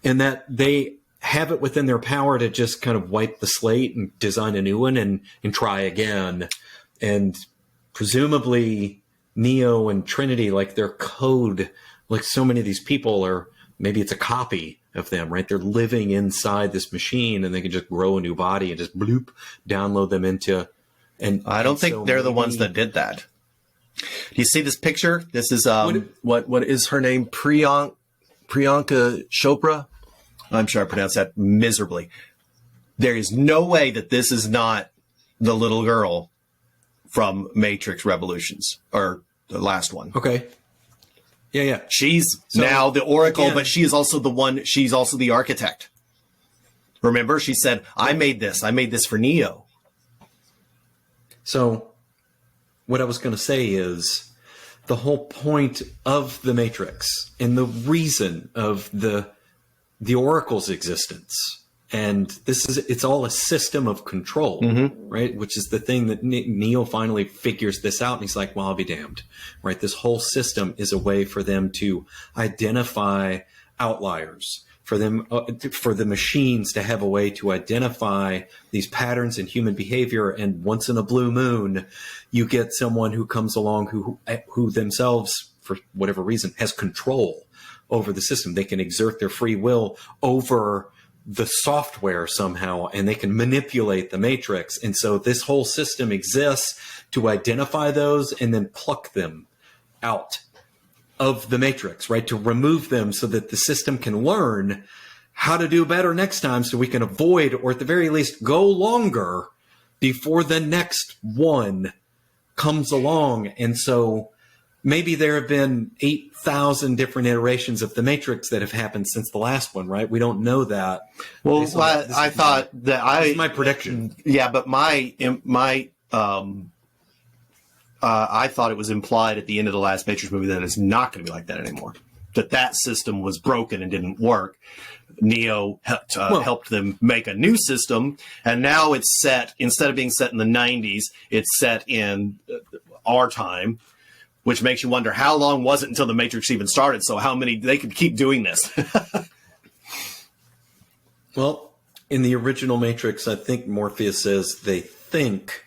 S1: and that they have it within their power to just kind of wipe the slate and design a new one and try again. And presumably Neo and Trinity, like their code, like so many of these people are, maybe it's a copy of them, right? They're living inside this machine and they can just grow a new body and just bloop, download them into. And
S2: I don't think they're the ones that did that. Do you see this picture? This is what is her name? Priyanka Chopra. I'm sure I pronounced that miserably. There is no way that this is not the little girl from Matrix Revolutions, or the last one.
S1: Okay. Yeah.
S2: She's now the Oracle, but she is also the one. She's also the architect. Remember, she said, "I made this. I made this for Neo."
S1: So, what I was going to say is the whole point of the Matrix and the reason of the Oracle's existence. And it's all a system of control, right? Which is the thing that Neo finally figures this out. And he's like, well, I'll be damned, right? This whole system is a way for them to identify outliers, for them, for the machines to have a way to identify these patterns in human behavior. And once in a blue moon, you get someone who comes along who themselves, for whatever reason, has control over the system. They can exert their free will over the software somehow, and they can manipulate the Matrix. And so this whole system exists to identify those and then pluck them out of the Matrix, right? To remove them so that the system can learn how to do better next time, so we can avoid, or at the very least go longer before the next one comes along. And so maybe there have been 8,000 different iterations of the Matrix that have happened since the last one, right? We don't know that.
S2: Well, I thought that
S1: this is my prediction.
S2: Yeah, but I thought it was implied at the end of the last Matrix movie that it's not going to be like that anymore. That system was broken and didn't work. Neo helped them make a new system, and now it's set, instead of being set in the 90s, it's set in our time. Which makes you wonder, how long was it until the Matrix even started? So how many, they could keep doing this.
S1: Well, in the original Matrix, I think Morpheus says they think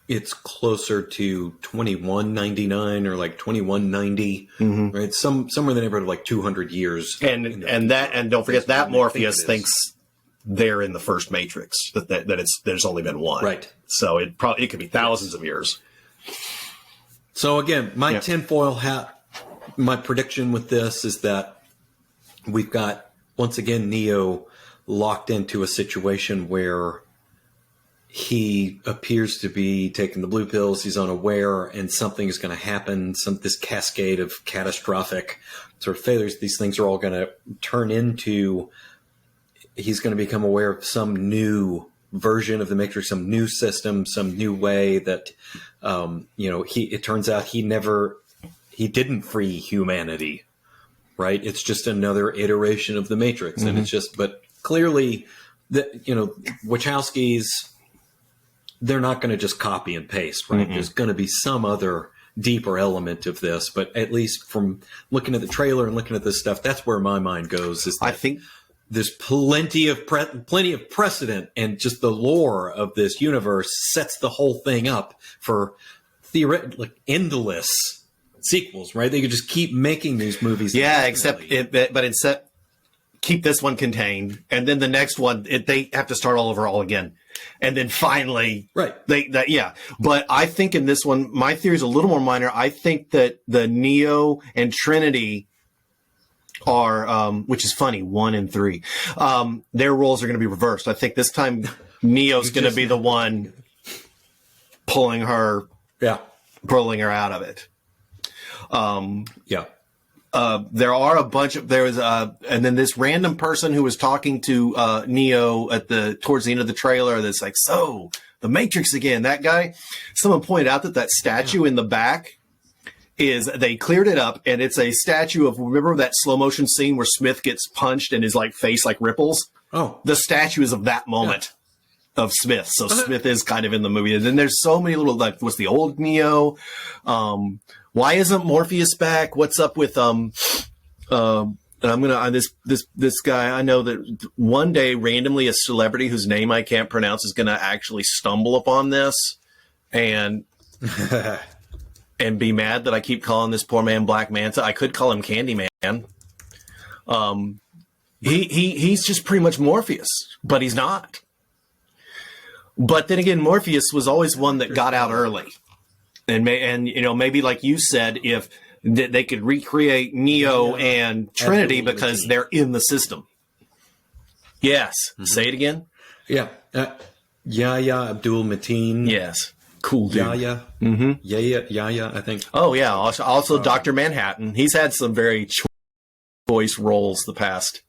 S1: it's closer to 2199 or like 2190, right? Somewhere in the neighborhood of like 200 years.
S2: And don't forget that Morpheus thinks they're in the first Matrix, that there's only been one.
S1: Right.
S2: So it could be thousands of years.
S1: So again, my tinfoil hat, my prediction with this is that we've got, once again, Neo locked into a situation where he appears to be taking the blue pills. He's unaware, and something is going to happen. This cascade of catastrophic sort of failures. These things are all going to turn into, he's going to become aware of some new version of the Matrix, some new system, some new way that, it turns out he didn't free humanity, right? It's just another iteration of the Matrix. And it's just, but clearly Wachowskis, they're not going to just copy and paste, right? There's going to be some other deeper element of this, but at least from looking at the trailer and looking at this stuff, that's where my mind goes. Is that
S2: I think
S1: there's plenty of precedent, and just the lore of this universe sets the whole thing up for endless sequels, right? They could just keep making these movies.
S2: Yeah, except keep this one contained, and then the next one they have to start all over again, and then finally,
S1: right?
S2: But I think in this one, my theory is a little more minor. I think that the Neo and Trinity are, which is funny, 1 and 3. Their roles are going to be reversed. I think this time Neo's going to be the one pulling her out of it. There are a bunch of, and then this random person who was talking to Neo towards the end of the trailer that's like, so the Matrix again, that guy. Someone pointed out that statue in the back they cleared it up, and it's a statue of, remember that slow motion scene where Smith gets punched and his face ripples? Oh, the statue is of that moment of Smith. So Smith is kind of in the movie. And then there's so many little, what's the old Neo? Why isn't Morpheus back? What's up with, and I'm this guy, I know that one day randomly a celebrity whose name I can't pronounce is going to actually stumble upon this and be mad that I keep calling this poor man Black Manta. I could call him Candyman. He's just pretty much Morpheus, but he's not. But then again, Morpheus was always one that got out early. And maybe like you said, if they could recreate Neo and Trinity because they're in the system. Yes. Say it again.
S1: Yeah. Yahya Abdul Mateen.
S2: Yes. Cool dude.
S1: Yahya. Yahya, I think.
S2: Oh yeah. Also Dr. Manhattan. He's had some very choice roles the past.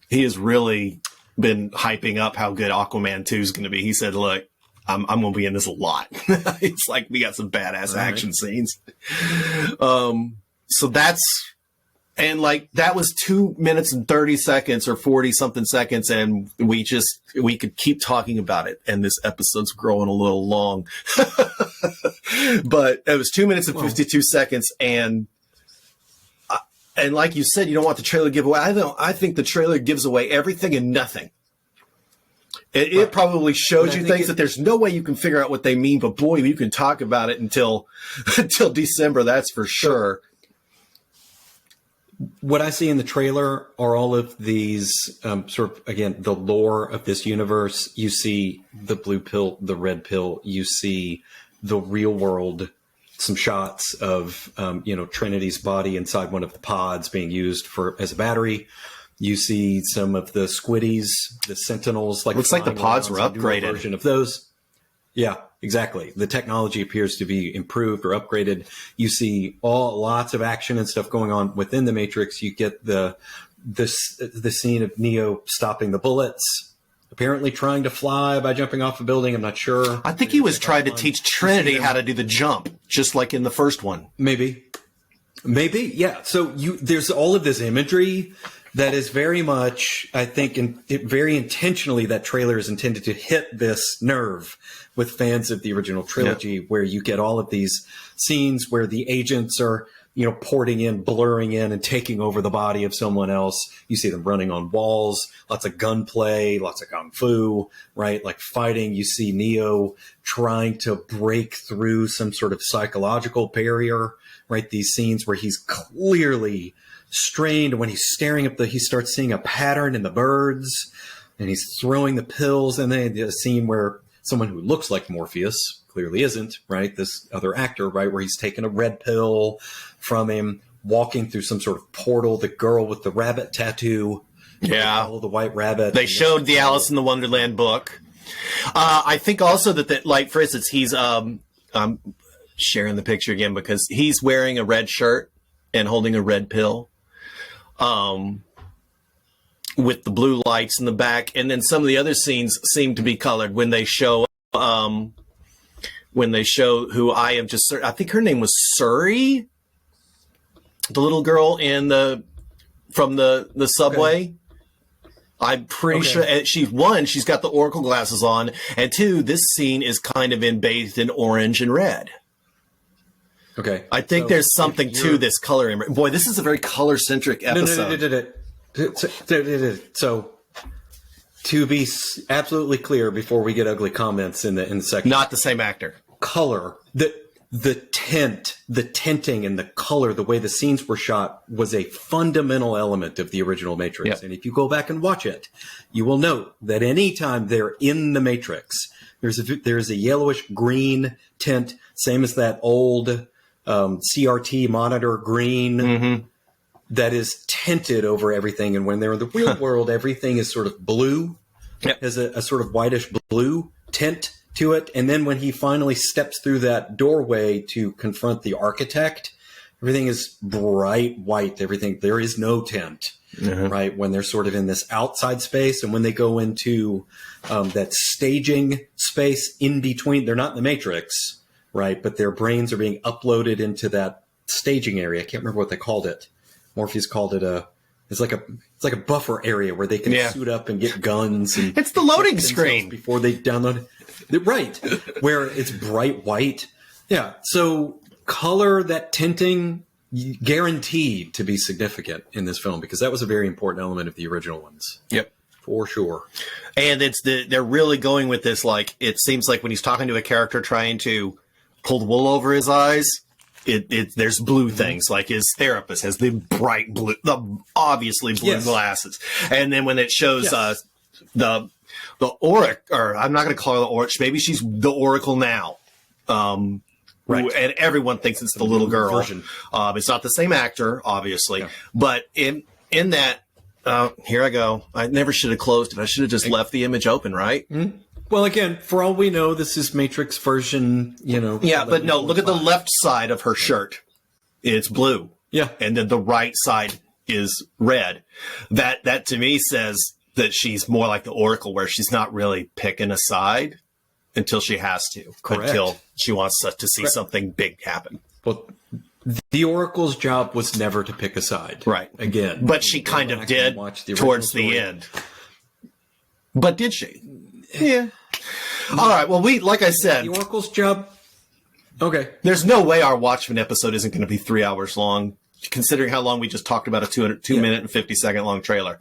S2: He has really been hyping up how good Aquaman 2 is going to be. He said, look, I'm going to be in this a lot. It's like we got some badass action scenes. So that's, and like that was 2 minutes and 30 seconds or 40 something seconds. And we could keep talking about it. And this episode's growing a little long, but it was 2 minutes and 52 seconds. And like you said, you don't want the trailer to give away. I think the trailer gives away everything and nothing. It probably shows you things that there's no way you can figure out what they mean, but boy, you can talk about it until December. That's for sure.
S1: What I see in the trailer are all of these sort of, again, the lore of this universe. You see the blue pill, the red pill. You see the real world, some shots of, Trinity's body inside one of the pods being used as a battery. You see some of the squiddies, the sentinels.
S2: Looks like the pods were upgraded.
S1: Version of those. Yeah, exactly. The technology appears to be improved or upgraded. You see lots of action and stuff going on within the Matrix. You get the scene of Neo stopping the bullets, apparently trying to fly by jumping off a building. I'm not sure.
S2: I think he was trying to teach Trinity how to do the jump, just like in the first one.
S1: Maybe, yeah. So there's all of this imagery that is very much, I think, very intentionally, that trailer is intended to hit this nerve with fans of the original trilogy, where you get all of these scenes where the agents are, porting in, blurring in, and taking over the body of someone else. You see them running on walls, lots of gunplay, lots of kung fu, right? Like fighting. You see Neo trying to break through some sort of psychological barrier, right? These scenes where he's clearly strained. When he's staring up he starts seeing a pattern in the birds, and he's throwing the pills. And then a scene where someone who looks like Morpheus clearly isn't, right? This other actor, right? Where he's taking a red pill from him, walking through some sort of portal. The girl with the rabbit tattoo.
S2: Yeah.
S1: Follow the white rabbit.
S2: They showed the Alice in the Wonderland book. I think also that like, for instance, he's, I'm sharing the picture again because he's wearing a red shirt and holding a red pill. With the blue lights in the back, and then some of the other scenes seem to be colored when they show who I think her name was Suri, the little girl from the subway. Okay. I'm pretty sure she's got the Oracle glasses on, and two, this scene is kind of bathed in orange and red. Okay. I think there's something to this color. Boy, this is a very color-centric episode. So, to be absolutely clear before we get ugly comments in the second. Not the same actor.
S1: Color. The tinting and the color, the way the scenes were shot was a fundamental element of the original Matrix. Yep. And if you go back and watch it, you will note that anytime they're in the Matrix, there's a yellowish green tint, same as that old CRT monitor green that is tinted over everything. And when they're in the real world, everything is sort of blue, has a sort of whitish blue tint to it. And then when he finally steps through that doorway to confront the architect, everything is bright white. There is no tint, right? When they're sort of in this outside space, and when they go into that staging space in between, they're not in the Matrix, right? But their brains are being uploaded into that staging area. I can't remember what they called it. Morpheus called it it's like a buffer area where they can suit up and get guns. And
S2: it's the loading screen
S1: before they download it. Right. Where it's bright white. Yeah. So color, that tinting, guaranteed to be significant in this film, because that was a very important element of the original ones.
S2: Yep.
S1: For sure.
S2: And they're really going with this, like, it seems like when he's talking to a character trying to pull the wool over his eyes, there's blue things, like his therapist has the bright blue, the obviously blue glasses. And then when it shows the Oracle, or I'm not going to call her the Oracle, maybe she's the Oracle now.
S1: Right.
S2: And everyone thinks it's the little girl.
S1: Version.
S2: It's not the same actor, obviously,
S1: Yeah.
S2: but in that, here I go. I never should have closed it. I should have just left the image open, right?
S1: Mm-hmm. Well, again, for all we know, this is Matrix version,
S2: Yeah, but no, look at the left side of her shirt. It's blue.
S1: Yeah.
S2: And then the right side is red. That to me says that she's more like the Oracle, where she's not really picking a side until she has to.
S1: Correct.
S2: Until she wants us to see something big happen.
S1: Well, the Oracle's job was never to pick a side.
S2: Right.
S1: Again.
S2: But she kind of did towards the end. But did she? Yeah. All right. Well, like I said,
S1: The Oracle's job. Okay.
S2: there's no way our Watchmen episode isn't going to be 3 hours long, considering how long we just talked about a 2 minute and 50-second long trailer.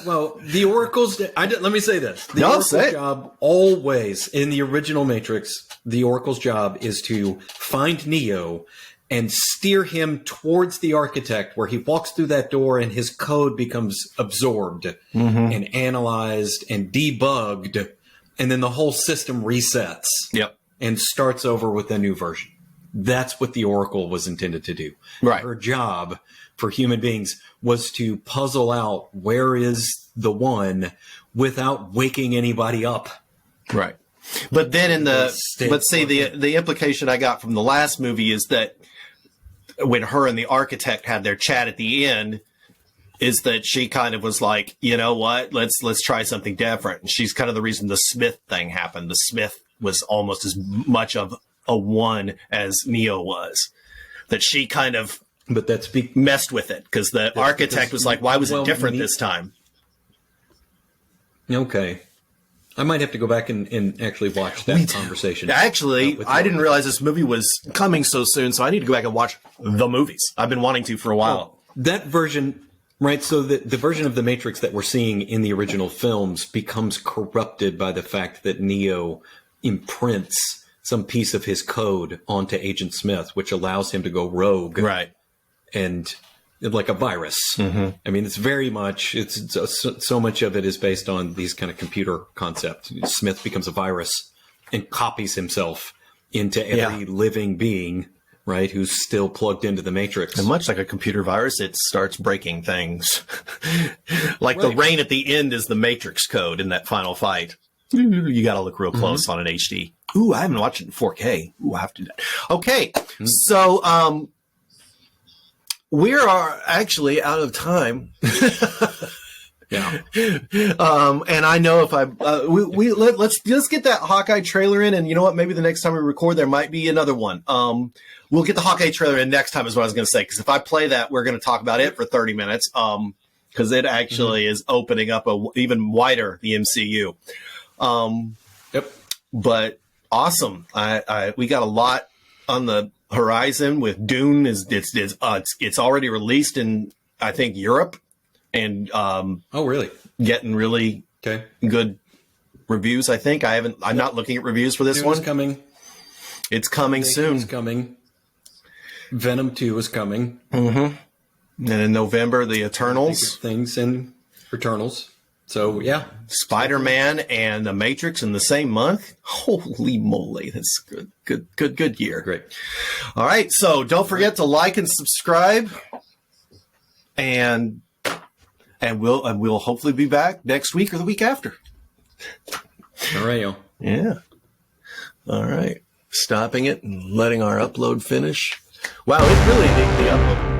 S1: Well, the Oracle's. Let me say this. The
S2: No,
S1: Oracle's
S2: say it.
S1: job always in the original Matrix. The Oracle's job is to find Neo and steer him towards the architect, where he walks through that door and his code becomes absorbed and analyzed and debugged, and then the whole system resets.
S2: Yep.
S1: And starts over with a new version. That's what the Oracle was intended to do.
S2: Right.
S1: Her job for human beings was to puzzle out where is the one without waking anybody up.
S2: Right. But then let's see,
S1: working.
S2: the implication I got from the last movie is that when her and the architect had their chat at the end, is that she kind of was like, you know what, let's try something different. And she's kind of the reason the Smith thing happened. The Smith was almost as much of a one as Neo was. That she kind of
S1: But that's
S2: messed with it because the architect was like, why was it different
S1: me-
S2: this time?
S1: okay. I might have to go back and actually watch that conversation.
S2: Actually,
S1: with
S2: I
S1: the
S2: didn't realize this movie was coming so soon, so I need to go back and watch the movies. I've been wanting to for a while.
S1: That version, right? So the version of the Matrix that we're seeing in the original films becomes corrupted by the fact that Neo imprints some piece of his code onto Agent Smith, which allows him to go rogue.
S2: Right.
S1: And like a virus. I mean, it's very much, so much of it is based on these kind of computer concepts. Smith becomes a virus and copies himself into every living being, right, who's still plugged into the Matrix.
S2: And much like a computer virus, it starts breaking things. Like the rain at the end is the Matrix code in that final fight. You got to look real close on an HD. Ooh, I haven't watched it in 4K. Ooh, I have to do that. Okay, so we are actually out of time.
S1: Yeah.
S2: And I know if let's get that Hawkeye trailer in, and you know what? Maybe the next time we record, there might be another one. We'll get the Hawkeye trailer in next time, is what I was going to say. Because if I play that, we're going to talk about it for 30 minutes. Because it actually is opening up even wider the MCU.
S1: Yep.
S2: But awesome. We got a lot on the horizon with Dune. It's already released in, I think, Europe, and
S1: Oh, really?
S2: getting really
S1: Okay.
S2: good reviews. I think I'm not looking at reviews for this
S1: Dune
S2: one.
S1: is coming.
S2: It's coming soon.
S1: It's coming. Venom 2 is coming.
S2: And in November, the Eternals,
S1: Things in Eternals. So, yeah.
S2: Spider-Man, and The Matrix in the same month. Holy moly, that's good year.
S1: Great.
S2: All right, so don't forget to like and subscribe, and we'll hopefully be back next week or the week after.
S1: All right, y'all.
S2: Yeah. All right. Stopping it and letting our upload finish. Wow, it really the upload.